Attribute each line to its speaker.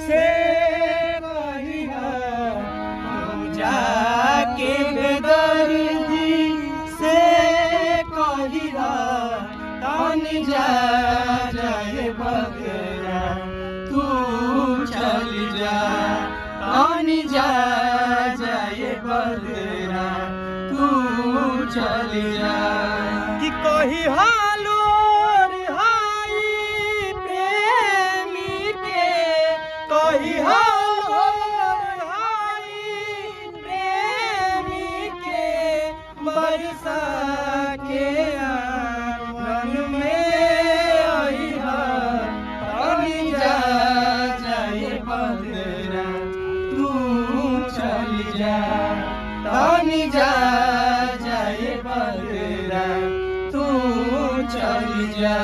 Speaker 1: से कहिया तू जाके बेदर्दी से कहिया तानी जा जाए बगरा तू चल जा तानी जा जाए बगरा तू चल जा कि कही हालो रिहाई प्रेमी के कही हालो रिहाई प्रेमी के बरसा के आंगन में आइहा तानी जा जाए बगरा तू चल जा तानी जा जाए बगरा तू चल जा।